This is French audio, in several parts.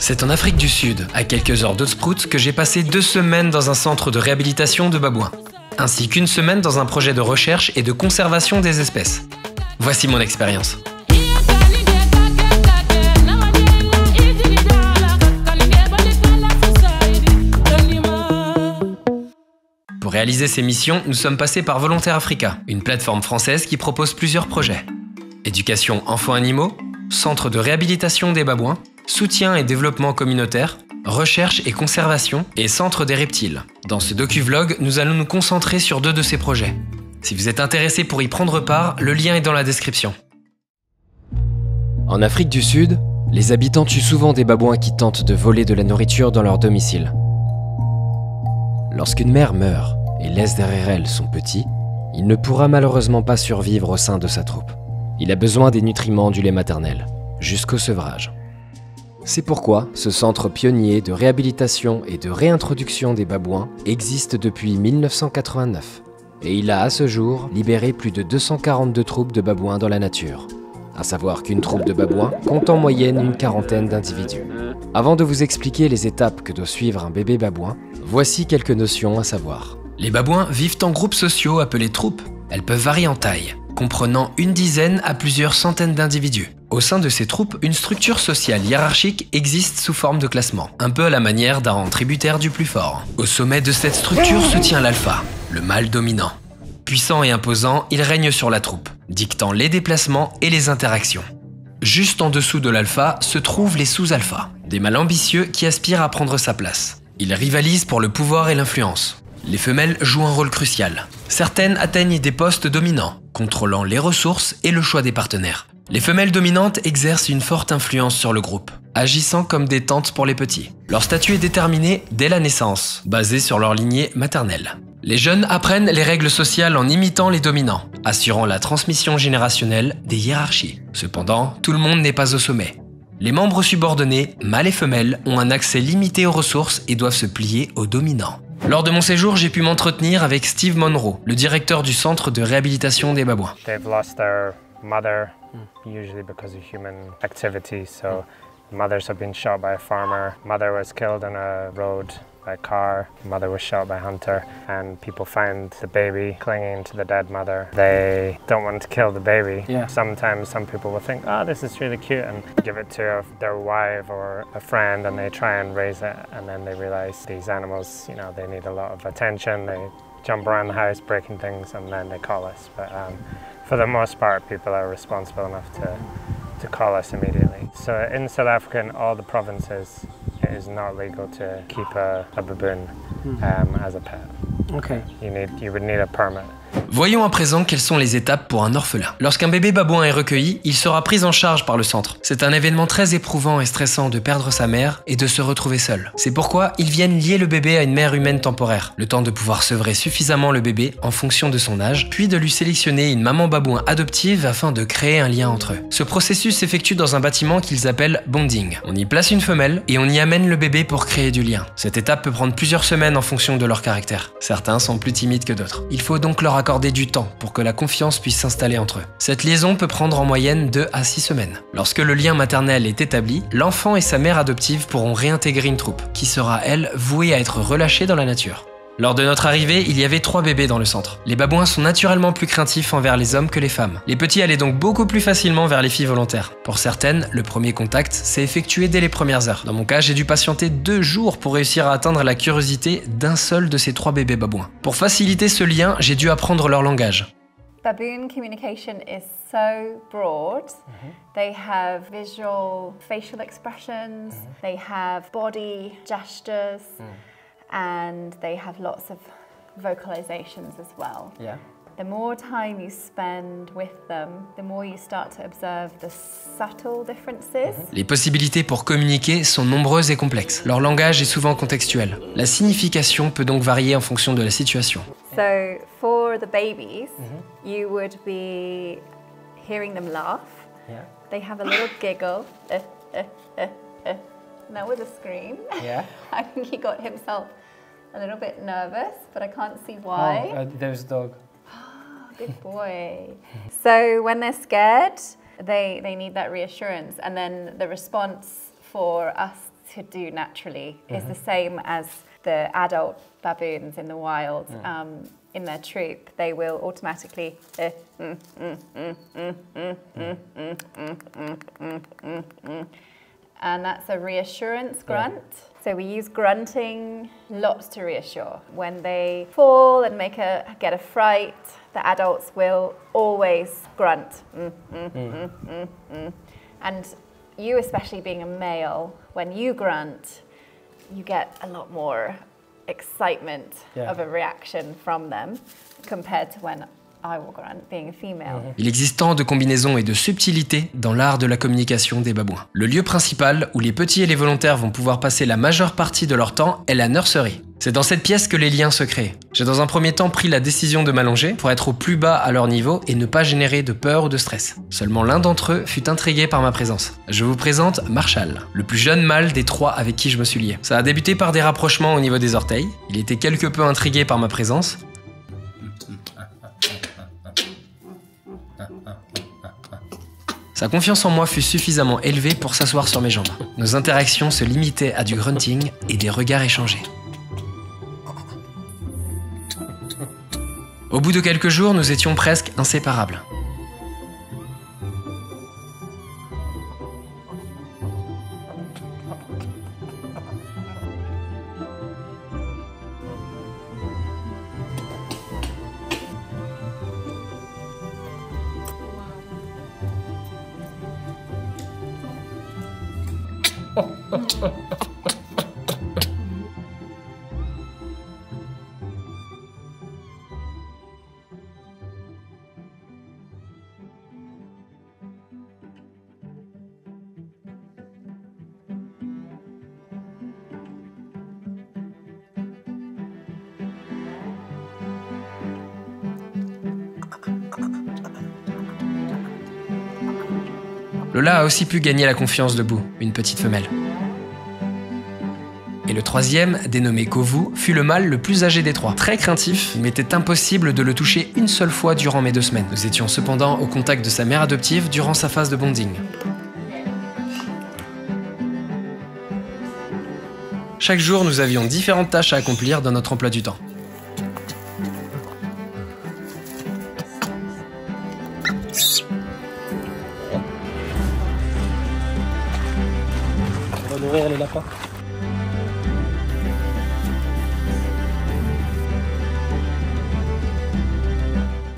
C'est en Afrique du Sud, à quelques heures d'Hoedspruit, que j'ai passé 2 semaines dans un centre de réhabilitation de babouins, ainsi qu'1 semaine dans un projet de recherche et de conservation des espèces. Voici mon expérience. Pour réaliser ces missions, nous sommes passés par Volontaire Africa, une plateforme française qui propose plusieurs projets. Éducation enfants-animaux, centre de réhabilitation des babouins, soutien et développement communautaire, recherche et conservation et centre des reptiles. Dans ce docu-vlog, nous allons nous concentrer sur 2 de ces projets. Si vous êtes intéressé pour y prendre part, le lien est dans la description. En Afrique du Sud, les habitants tuent souvent des babouins qui tentent de voler de la nourriture dans leur domicile. Lorsqu'une mère meurt et laisse derrière elle son petit, il ne pourra malheureusement pas survivre au sein de sa troupe. Il a besoin des nutriments du lait maternel, jusqu'au sevrage. C'est pourquoi ce centre pionnier de réhabilitation et de réintroduction des babouins existe depuis 1989 et il a à ce jour libéré plus de 242 troupes de babouins dans la nature. À savoir qu'une troupe de babouins compte en moyenne une 40aine d'individus. Avant de vous expliquer les étapes que doit suivre un bébé babouin, voici quelques notions à savoir. Les babouins vivent en groupes sociaux appelés troupes. Elles peuvent varier en taille, comprenant une dizaine à plusieurs centaines d'individus. Au sein de ces troupes, une structure sociale hiérarchique existe sous forme de classement, un peu à la manière d'un rang tributaire du plus fort. Au sommet de cette structure se tient l'alpha, le mâle dominant. Puissant et imposant, il règne sur la troupe, dictant les déplacements et les interactions. Juste en dessous de l'alpha se trouvent les sous-alphas, des mâles ambitieux qui aspirent à prendre sa place. Ils rivalisent pour le pouvoir et l'influence. Les femelles jouent un rôle crucial. Certaines atteignent des postes dominants, contrôlant les ressources et le choix des partenaires. Les femelles dominantes exercent une forte influence sur le groupe, agissant comme des tantes pour les petits. Leur statut est déterminé dès la naissance, basé sur leur lignée maternelle. Les jeunes apprennent les règles sociales en imitant les dominants, assurant la transmission générationnelle des hiérarchies. Cependant, tout le monde n'est pas au sommet. Les membres subordonnés, mâles et femelles, ont un accès limité aux ressources et doivent se plier aux dominants. Lors de mon séjour, j'ai pu m'entretenir avec Steve Monroe, le directeur du centre de réhabilitation des babouins. They've lost their mother, usually because of human activity. So mothers have been shot by a farmer. Mother was killed on a road by a car. Mother was shot by a hunter. And people find the baby clinging to the dead mother. They don't want to kill the baby. Yeah. Sometimes some people will think, oh, this is really cute, and give it to their wife or a friend, and they try and raise it. And then they realize these animals, you know, they need a lot of attention. They jump around the house, breaking things, and then they call us. But for the most part, people are responsible enough to call us immediately. So in South Africa, in all the provinces, it is not legal to keep a baboon as a pet. Okay. You would need a permit. Voyons à présent quelles sont les étapes pour un orphelin. Lorsqu'un bébé babouin est recueilli, il sera pris en charge par le centre. C'est un événement très éprouvant et stressant de perdre sa mère et de se retrouver seul. C'est pourquoi ils viennent lier le bébé à une mère humaine temporaire, le temps de pouvoir sevrer suffisamment le bébé en fonction de son âge, puis de lui sélectionner une maman babouin adoptive afin de créer un lien entre eux. Ce processus s'effectue dans un bâtiment qu'ils appellent bonding. On y place une femelle et on y amène le bébé pour créer du lien. Cette étape peut prendre plusieurs semaines en fonction de leur caractère. Certains sont plus timides que d'autres. Il faut donc leur accorder du temps pour que la confiance puisse s'installer entre eux. Cette liaison peut prendre en moyenne 2 à 6 semaines. Lorsque le lien maternel est établi, l'enfant et sa mère adoptive pourront réintégrer une troupe, qui sera, elle, vouée à être relâchée dans la nature. Lors de notre arrivée, il y avait 3 bébés dans le centre. Les babouins sont naturellement plus craintifs envers les hommes que les femmes. Les petits allaient donc beaucoup plus facilement vers les filles volontaires. Pour certaines, le premier contact s'est effectué dès les premières heures. Dans mon cas, j'ai dû patienter 2 jours pour réussir à atteindre la curiosité d'un seul de ces 3 bébés babouins. Pour faciliter ce lien, j'ai dû apprendre leur langage. Baboon communication is so broad. They have visual facial expressions, they have body gestures, and they have lots of vocalizations as well. Yeah. The more time you spend with them, the more you start to observe the subtle differences. Les possibilités pour communiquer sont nombreuses et complexes. Leur langage est souvent contextuel. La signification peut donc varier en fonction de la situation. So for the babies, you would be hearing them laugh. Yeah. They have a little giggle. Now with a scream. Yeah. I think he got himself a little bit nervous, but I can't see why. Oh, there's a dog. Good boy. So when they're scared, they need that reassurance, and then the response for us to do naturally is the same as the adult baboons in the wild. In their troop, they will automatically and that's a reassurance grunt. So we use grunting lots to reassure. When they fall and get a fright, the adults will always grunt. And you, especially being a male, when you grunt, you get a lot more excitement of a reaction from them compared to when I will grunt, being a female. Il existe tant de combinaisons et de subtilités dans l'art de la communication des babouins. Le lieu principal où les petits et les volontaires vont pouvoir passer la majeure partie de leur temps est la nursery. C'est dans cette pièce que les liens se créent. J'ai dans un premier temps pris la décision de m'allonger pour être au plus bas à leur niveau et ne pas générer de peur ou de stress. Seulement l'un d'entre eux fut intrigué par ma présence. Je vous présente Marshall, le plus jeune mâle des 3 avec qui je me suis lié. Ça a débuté par des rapprochements au niveau des orteils. Il était quelque peu intrigué par ma présence. Sa confiance en moi fut suffisamment élevée pour s'asseoir sur mes jambes. Nos interactions se limitaient à du grunting et des regards échangés. Au bout de quelques jours, nous étions presque inséparables. Lola a aussi pu gagner la confiance de Boo, une petite femelle. Et le troisième, dénommé Kovu, fut le mâle le plus âgé des 3. Très craintif, il m'était impossible de le toucher une seule fois durant mes 2 semaines. Nous étions cependant au contact de sa mère adoptive durant sa phase de bonding. Chaque jour, nous avions différentes tâches à accomplir dans notre emploi du temps. On va nourrir les lapins.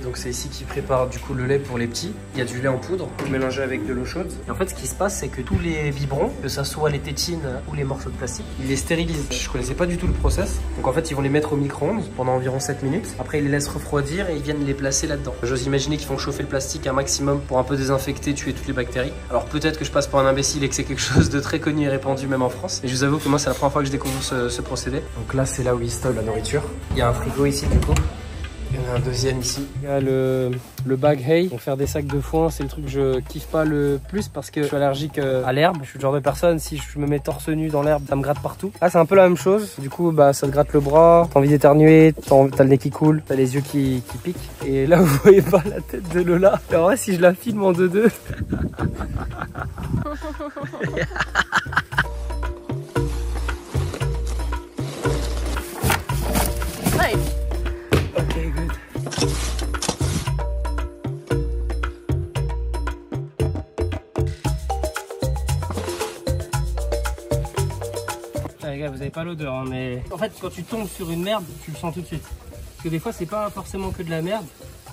Donc c'est ici qu'ils préparent du coup le lait pour les petits. Il y a du lait en poudre mélangé avec de l'eau chaude. Et en fait ce qui se passe c'est que tous les biberons, que ça soit les tétines ou les morceaux de plastique, ils les stérilisent. Je connaissais pas du tout le process. Donc en fait ils vont les mettre au micro-ondes pendant environ 7 minutes. Après ils les laissent refroidir et ils viennent les placer là-dedans. J'ose imaginer qu'ils font chauffer le plastique un maximum pour un peu désinfecter, tuer toutes les bactéries. Alors peut-être que je passe pour un imbécile et que c'est quelque chose de très connu et répandu même en France. Et je vous avoue que moi c'est la première fois que je découvre ce procédé. Donc là c'est là où ils stockent la nourriture. Il y a un frigo ici du coup. Il y en a un deuxième ici. Il y a le bag hay. Pour faire des sacs de foin, c'est le truc que je kiffe pas le plus parce que je suis allergique à l'herbe. Je suis le genre de personne, si je me mets torse nu dans l'herbe, ça me gratte partout. Là, c'est un peu la même chose. Du coup, bah, ça te gratte le bras, t'as envie d'éternuer, t'as le nez qui coule, t'as les yeux qui piquent. Et là, vous voyez pas la tête de Lola. En vrai, si je la filme en 2-2. Les gars, vous avez pas l'odeur, hein, mais en fait, quand tu tombes sur une merde, tu le sens tout de suite. Parce que des fois, c'est pas forcément que de la merde,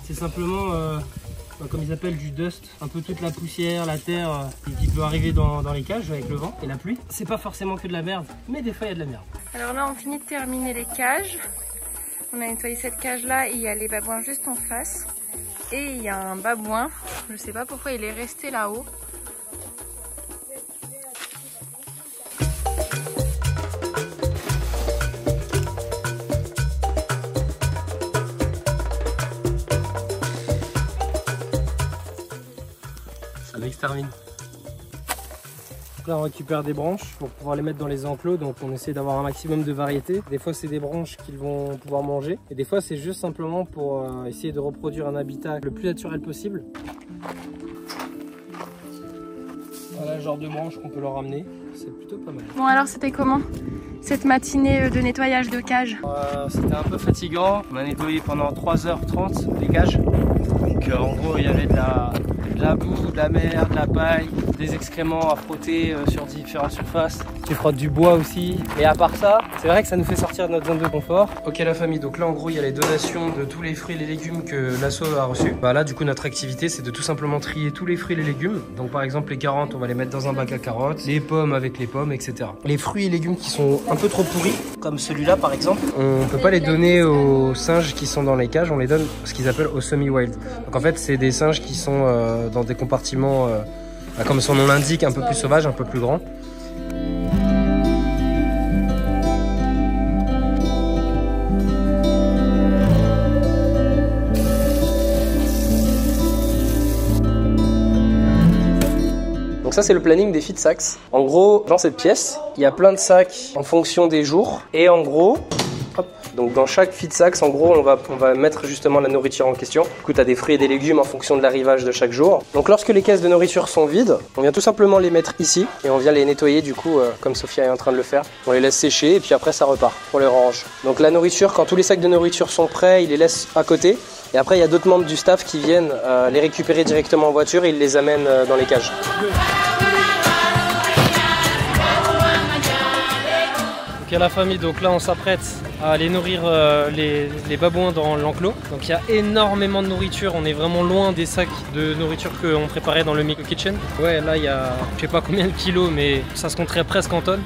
c'est simplement, comme ils appellent, du dust, un peu toute la poussière, la terre qui peut arriver dans les cages avec le vent et la pluie. C'est pas forcément que de la merde, mais des fois, il y a de la merde. Alors là, on finit de terminer les cages. On a nettoyé cette cage-là, il y a les babouins juste en face. Et il y a un babouin, je sais pas pourquoi il est resté là-haut. Ça l'extermine. Là on récupère des branches pour pouvoir les mettre dans les enclos, donc on essaie d'avoir un maximum de variété. Des fois c'est des branches qu'ils vont pouvoir manger et des fois c'est juste simplement pour essayer de reproduire un habitat le plus naturel possible. Voilà le genre de branches qu'on peut leur ramener. c'est plutôt pas mal. Bon alors c'était comment cette matinée de nettoyage de cage? C'était un peu fatigant, on a nettoyé pendant 3h30 les cages. Donc en gros il y avait de la boue, de la mer, de la paille, des excréments à frotter sur différentes surfaces. Tu frottes du bois aussi. Et à part ça, c'est vrai que ça nous fait sortir de notre zone de confort. Ok la famille, donc là en gros il y a les donations de tous les fruits et les légumes que l'asso a reçus. Bah là du coup notre activité c'est de tout simplement trier tous les fruits et les légumes. Donc par exemple les carottes on va les mettre dans un bac à carottes, les pommes avec les pommes, etc. Les fruits et légumes qui sont un peu trop pourris, comme celui-là par exemple, on peut pas les donner aux singes qui sont dans les cages, on les donne ce qu'ils appellent au semi-wild. Donc en fait c'est des singes qui sont dans des compartiments, comme son nom l'indique, un peu plus sauvages, un peu plus grands. Donc ça c'est le planning des feed sacks. En gros, dans cette pièce, il y a plein de sacs en fonction des jours. Et en gros, hop, donc dans chaque feed sacks, en gros, on va mettre justement la nourriture en question. Du coup, tu as des fruits et des légumes en fonction de l'arrivage de chaque jour. Donc lorsque les caisses de nourriture sont vides, on vient tout simplement les mettre ici et on vient les nettoyer du coup, comme Sophia est en train de le faire. On les laisse sécher et puis après ça repart, on les range. Donc la nourriture, quand tous les sacs de nourriture sont prêts, ils les laissent à côté. Et après, il y a d'autres membres du staff qui viennent les récupérer directement en voiture et ils les amènent dans les cages. Ok la famille, donc là on s'apprête à aller nourrir les babouins dans l'enclos. Donc il y a énormément de nourriture, on est vraiment loin des sacs de nourriture qu'on préparait dans le micro kitchen. Ouais là il y a je sais pas combien de kilos mais ça se compterait presque en tonnes.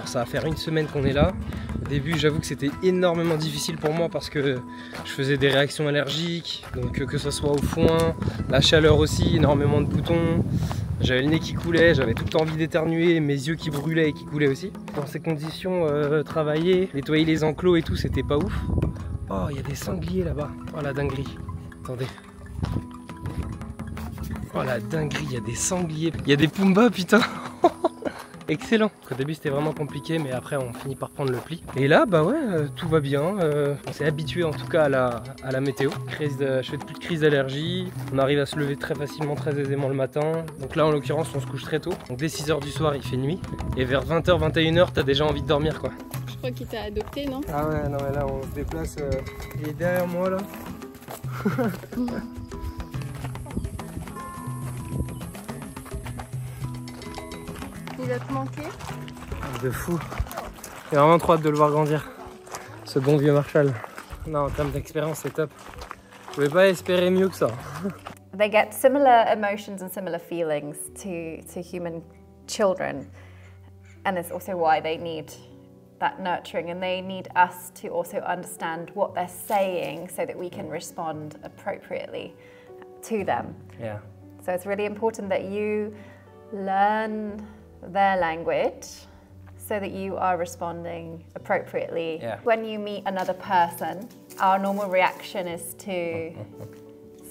Ça va faire une semaine qu'on est là. Au début, j'avoue que c'était énormément difficile pour moi parce que je faisais des réactions allergiques, donc que ce soit au foin, la chaleur aussi, énormément de boutons. J'avais le nez qui coulait, j'avais tout le temps envie d'éternuer, mes yeux qui brûlaient et qui coulaient aussi. Dans ces conditions, travailler, nettoyer les enclos et tout, c'était pas ouf. Oh, il y a des sangliers là-bas. Oh la dinguerie. Attendez. Oh la dinguerie, il y a des sangliers. Il y a des Pumbaa, putain. Excellent. Au début c'était vraiment compliqué mais après on finit par prendre le pli. Et là bah ouais tout va bien. On s'est habitué en tout cas à la météo. Je fais plus de crise d'allergie. On arrive à se lever très facilement, très aisément le matin. Donc là en l'occurrence on se couche très tôt. Donc dès 6 h du soir il fait nuit. Et vers 20 h, 21 h t'as déjà envie de dormir quoi. Je crois qu'il t'a adopté non? Ah ouais non mais là on se déplace. Il est derrière moi là. Il a te manqué? De fou. J'ai vraiment trop hâte de le voir grandir. Ce bon vieux Marshall. Non, en termes d'expérience, c'est top. Je pouvais pas espérer mieux que ça. They get similar emotions and similar feelings to human children. And it's also why they need that nurturing and they need us to also understand what they're saying so that we can respond appropriately to them. Yeah. So it's really important that you learn their language so that you are responding appropriately. Yeah. When you meet another person, our normal reaction is to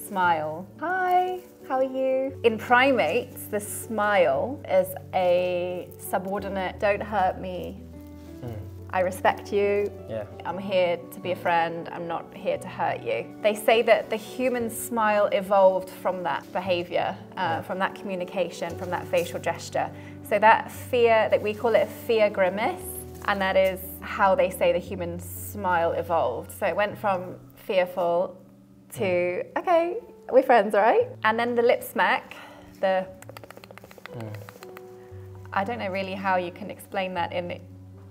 smile. Hi, how are you? In primates, the smile is a subordinate, don't hurt me. I respect you, Yeah. I'm here to be a friend, I'm not here to hurt you. They say that the human smile evolved from that behavior, from that communication, from that facial gesture. So that fear, that we call it a fear grimace, and that is how they say the human smile evolved. So it went from fearful to, okay, we're friends, all right? And then the lip smack, I don't know really how you can explain that in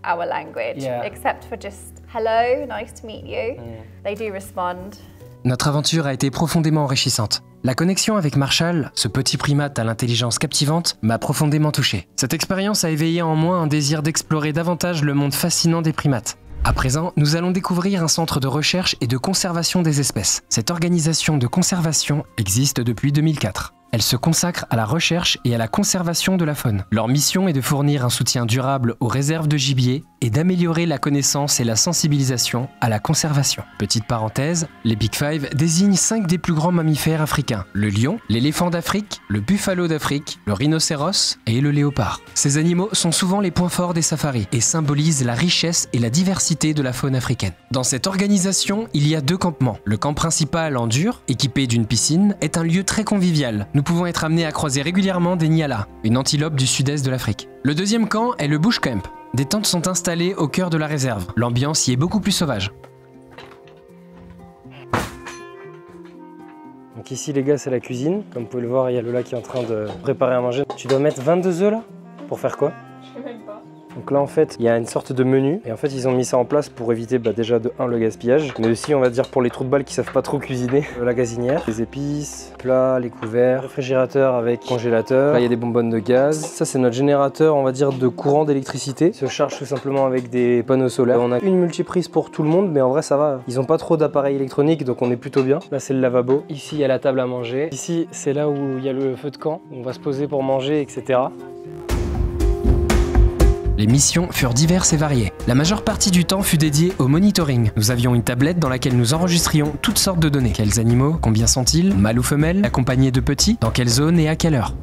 our language, Yeah. except for just hello, nice to meet you. They do respond. Notre aventure a été profondément enrichissante. La connexion avec Marshall, ce petit primate à l'intelligence captivante, m'a profondément touché. Cette expérience a éveillé en moi un désir d'explorer davantage le monde fascinant des primates. À présent, nous allons découvrir un centre de recherche et de conservation des espèces. Cette organisation de conservation existe depuis 2004. Elle elles se consacrent à la recherche et à la conservation de la faune. Leur mission est de fournir un soutien durable aux réserves de gibier et d'améliorer la connaissance et la sensibilisation à la conservation. Petite parenthèse, les Big Five désignent 5 des plus grands mammifères africains: le lion, l'éléphant d'Afrique, le buffalo d'Afrique, le rhinocéros et le léopard. Ces animaux sont souvent les points forts des safaris et symbolisent la richesse et la diversité de la faune africaine. Dans cette organisation, il y a 2 campements. Le camp principal en dur, équipé d'une piscine, est un lieu très convivial. Nous pouvons être amenés à croiser régulièrement des Nyala, une antilope du sud-est de l'Afrique. Le deuxième camp est le Bush Camp. Des tentes sont installées au cœur de la réserve. L'ambiance y est beaucoup plus sauvage. Donc ici les gars, c'est la cuisine. Comme vous pouvez le voir, il y a Lola qui est en train de préparer à manger. Tu dois mettre 22 œufs là? Pour faire quoi? Je sais même pas. Donc là en fait il y a une sorte de menu et en fait ils ont mis ça en place pour éviter déjà de 1 le gaspillage, mais aussi on va dire pour les trous de balles qui savent pas trop cuisiner, la gazinière, les épices, plats, les couverts, réfrigérateur avec congélateur. Là il y a des bonbonnes de gaz. Ça c'est notre générateur on va dire de courant d'électricité. Il se charge tout simplement avec des panneaux solaires. On a une multiprise pour tout le monde mais en vrai ça va. Ils ont pas trop d'appareils électroniques donc on est plutôt bien. Là c'est le lavabo. Ici il y a la table à manger. Ici c'est là où il y a le feu de camp. On va se poser pour manger etc. Les missions furent diverses et variées. La majeure partie du temps fut dédiée au monitoring. Nous avions une tablette dans laquelle nous enregistrions toutes sortes de données. Quels animaux, combien sont-ils, mâles ou femelles, accompagnés de petits, dans quelle zone et à quelle heure.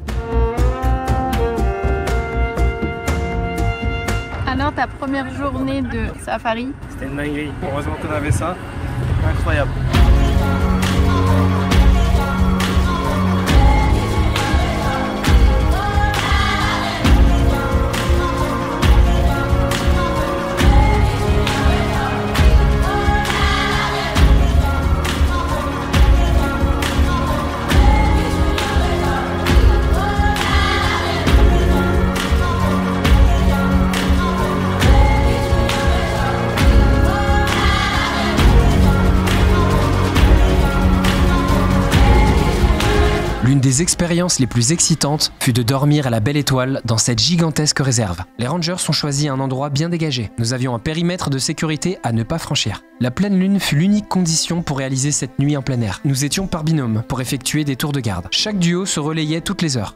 Alors ta première journée de safari? C'était une dinguerie. Heureusement qu'on avait ça. Incroyable. L'une des expériences les plus excitantes fut de dormir à la Belle Étoile dans cette gigantesque réserve. Les rangers ont choisi un endroit bien dégagé. Nous avions un périmètre de sécurité à ne pas franchir. La pleine lune fut l'unique condition pour réaliser cette nuit en plein air. Nous étions par binôme pour effectuer des tours de garde. Chaque duo se relayait toutes les heures.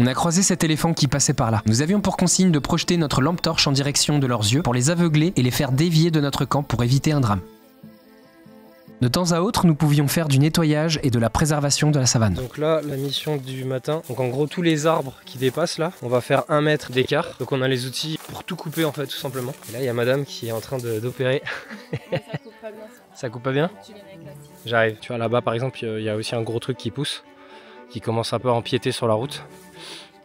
On a croisé cet éléphant qui passait par là. Nous avions pour consigne de projeter notre lampe torche en direction de leurs yeux pour les aveugler et les faire dévier de notre camp pour éviter un drame. De temps à autre, nous pouvions faire du nettoyage et de la préservation de la savane. Donc là, la mission du matin, donc en gros tous les arbres qui dépassent là, on va faire 1 mètre d'écart. Donc on a les outils pour tout couper en fait, tout simplement. Et là, il y a madame qui est en train d'opérer. Ça coupe pas bien ça. Ça coupe pas bien? Tu les mets avec la scie. J'arrive. Tu vois là-bas par exemple, il y a aussi un gros truc qui pousse, qui commence un peu à empiéter sur la route.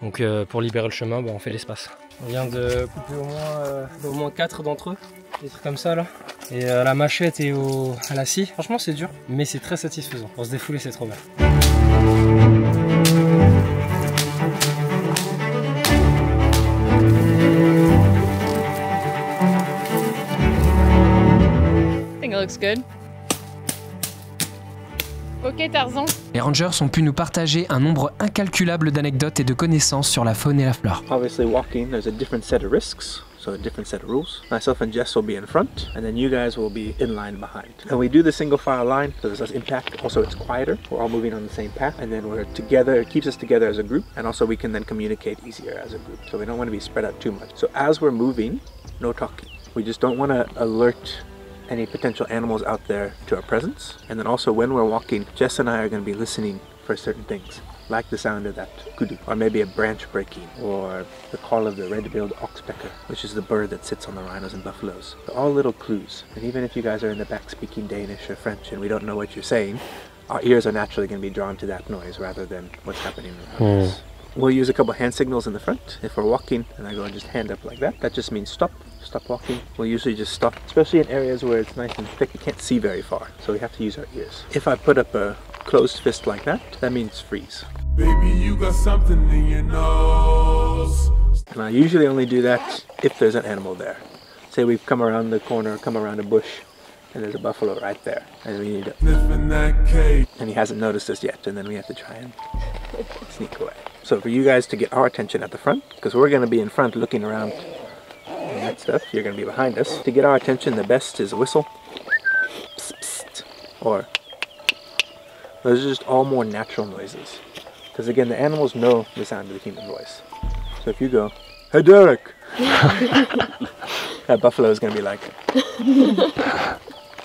Donc pour libérer le chemin, on fait l'espace. On vient de couper au moins 4 d'entre eux, des trucs comme ça là. Et la machette est à la scie. Franchement c'est dur, mais c'est très satisfaisant. Pour se défouler c'est trop bien. I think it looks good. Ok Tarzan. Les rangers ont pu nous partager un nombre incalculable d'anecdotes et de connaissances sur la faune et la flore. Obviously walking, there's a different set of risks, so a different set of rules. Myself and Jess will be in front, and then you guys will be in line behind. And we do the single file line, so there's less impact. Also it's quieter, we're all moving on the same path, and then we're together, it keeps us together as a group, and also we can then communicate easier as a group. So we don't want to be spread out too much. So as we're moving, no talking. We just don't want to alert any potential animals out there to our presence. And then also when we're walking, Jess and I are going to be listening for certain things, like the sound of that kudu, or maybe a branch breaking, or the call of the red-billed oxpecker, which is the bird that sits on the rhinos and buffaloes. They're all little clues. And even if you guys are in the back speaking Danish or French and we don't know what you're saying, our ears are naturally going to be drawn to that noise rather than what's happening around us. We'll use a couple hand signals in the front. If we're walking and I go and just hand up like that just means stop. Stop walking. We'll usually just stop, especially in areas where it's nice and thick, you can't see very far, so we have to use our ears. If I put up a closed fist like that means freeze. Baby, you got something in your nose. And I usually only do that if there's an animal there. Say we've come around the corner, come around a bush, and there's a buffalo right there, and we need to, Sniffing that cake. and he hasn't noticed us yet, and then we have to try and sneak away. So for you guys to get our attention at the front, because we're going to be in front looking around and that stuff, you're going to be behind us. To get our attention, the best is a whistle, psst, psst, or those are just all more natural noises. Because again, the animals know the sound of the human voice. So if you go, "Hey Derek," that buffalo is going to be like.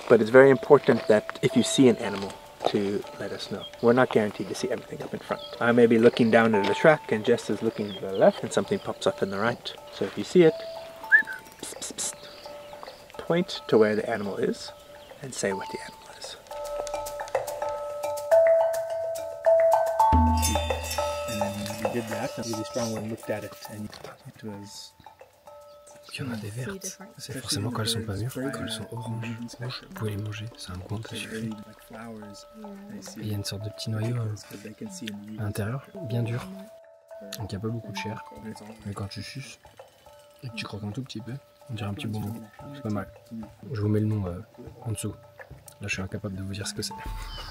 But it's very important that if you see an animal, to let us know. We're not guaranteed to see everything up in front. I may be looking down at the track and Jess is looking to the left and something pops up in the right. So if you see it, psst, psst, psst, point to where the animal is and say what the animal is. And then we did that really strongly and looked at it, and it was... Il y en a des vertes. C'est forcément quand elles sont pas mûres. Quand elles sont oranges, rouges, vous pouvez les manger. C'est un goût, ça suffit. Et il y a une sorte de petit noyau à l'intérieur, bien dur. Donc il n'y a pas beaucoup de chair. Mais quand tu suces et que tu croques un tout petit peu, on dirait un petit bonbon. C'est pas mal. Je vous mets le nom en dessous. Là, je suis incapable de vous dire ce que c'est.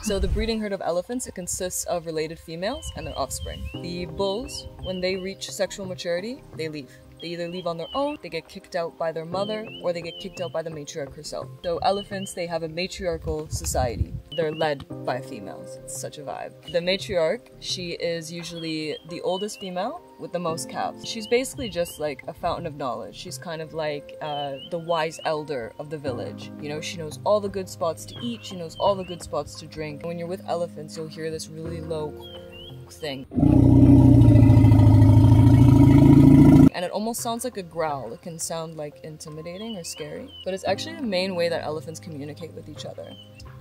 So the breeding herd of elephants, it consists of related females and their offspring. The bulls, when they reach sexual maturity, they leave. They either leave on their own, they get kicked out by their mother, or they get kicked out by the matriarch herself. So elephants, they have a matriarchal society. They're led by females. It's such a vibe. The matriarch, she is usually the oldest female with the most calves. She's basically just like a fountain of knowledge. She's kind of like the wise elder of the village. You know, she knows all the good spots to eat, she knows all the good spots to drink. When you're with elephants, you'll hear this really low thing. And it almost sounds like a growl. It can sound like intimidating or scary, but it's actually the main way that elephants communicate with each other.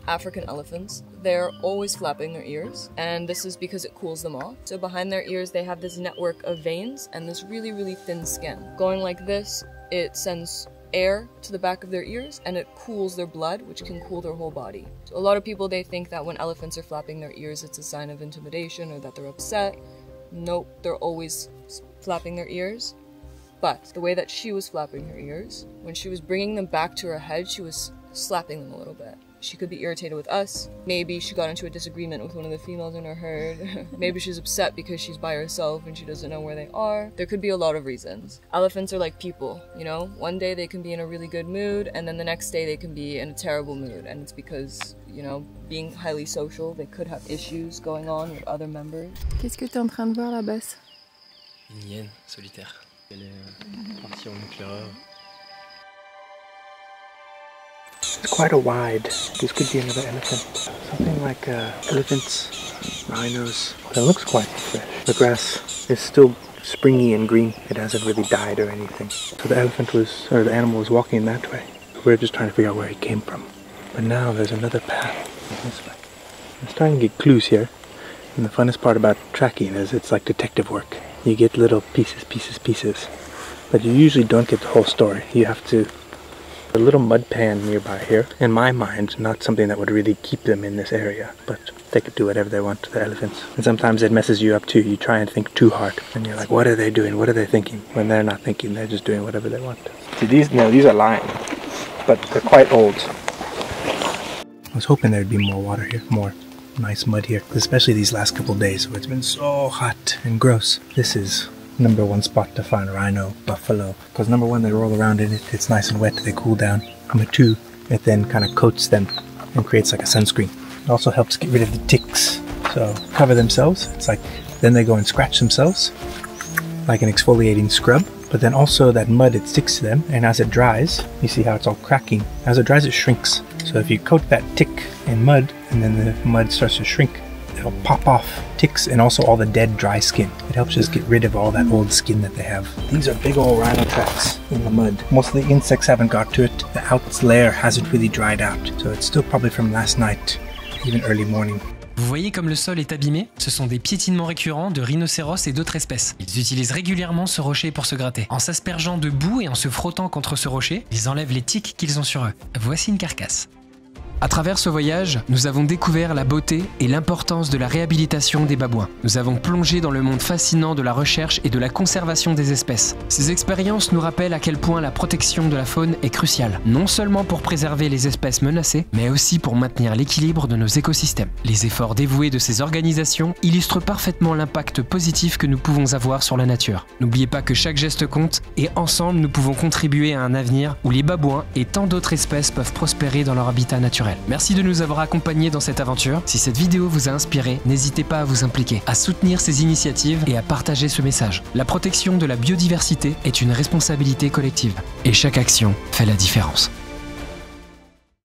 African elephants, they're always flapping their ears, and this is because it cools them off. So behind their ears, they have this network of veins and this really, really thin skin. Going like this, it sends air to the back of their ears and it cools their blood, which can cool their whole body. So a lot of people, they think that when elephants are flapping their ears, it's a sign of intimidation or that they're upset. Nope, they're always flapping their ears. But the way that she was flapping her ears, when she was bringing them back to her head, she was slapping them a little bit. She could be irritated with us. Maybe she got into a disagreement with one of the females in her herd. Maybe she's upset because she's by herself and she doesn't know where they are. There could be a lot of reasons. Elephants are like people, you know? One day they can be in a really good mood and then the next day they can be in a terrible mood. And it's because, you know, being highly social, they could have issues going on with other members. Qu'est-ce que tu es en train de voir là-bas? Une hyène solitaire. Elle est partie en éclaireur. It's quite a wide. This could be another elephant. Something like elephants, rhinos. It looks quite fresh. The grass is still springy and green. It hasn't really died or anything. So the elephant was, or the animal was walking that way. We're just trying to figure out where he came from. But now there's another path this way. I'm starting to get clues here. And the funnest part about tracking is it's like detective work. You get little pieces. But you usually don't get the whole story. You have to... A little mud pan nearby here. In my mind, not something that would really keep them in this area. But they could do whatever they want to the elephants. And sometimes it messes you up too. You try and think too hard. And you're like, what are they doing? What are they thinking? When they're not thinking, they're just doing whatever they want. See, these are lying. But they're quite old. I was hoping there'd be more water here. More nice mud here, especially these last couple of days where it's been so hot and gross. This is number one spot to find rhino, buffalo, because number one, they roll around in it, it's nice and wet, they cool down. Number two, it then kind of coats them and creates like a sunscreen. It also helps get rid of the ticks, so cover themselves. It's like then they go and scratch themselves like an exfoliating scrub. But then also that mud, it sticks to them, and as it dries, you see how it's all cracking. As it dries, it shrinks. So if you coat that tick in mud, and then the mud starts to shrink, it'll pop off ticks and also all the dead dry skin. It helps just get rid of all that old skin that they have. These are big old rhino tracks in the mud. Most of the insects haven't got to it. The outs layer hasn't really dried out. So it's still probably from last night, even early morning. Vous voyez comme le sol est abîmé? Ce sont des piétinements récurrents de rhinocéros et d'autres espèces. Ils utilisent régulièrement ce rocher pour se gratter. En s'aspergeant de boue et en se frottant contre ce rocher, ils enlèvent les tiques qu'ils ont sur eux. Voici une carcasse. À travers ce voyage, nous avons découvert la beauté et l'importance de la réhabilitation des babouins. Nous avons plongé dans le monde fascinant de la recherche et de la conservation des espèces. Ces expériences nous rappellent à quel point la protection de la faune est cruciale, non seulement pour préserver les espèces menacées, mais aussi pour maintenir l'équilibre de nos écosystèmes. Les efforts dévoués de ces organisations illustrent parfaitement l'impact positif que nous pouvons avoir sur la nature. N'oubliez pas que chaque geste compte et ensemble nous pouvons contribuer à un avenir où les babouins et tant d'autres espèces peuvent prospérer dans leur habitat naturel. Merci de nous avoir accompagnés dans cette aventure. Si cette vidéo vous a inspiré, n'hésitez pas à vous impliquer, à soutenir ces initiatives et à partager ce message. La protection de la biodiversité est une responsabilité collective et chaque action fait la différence.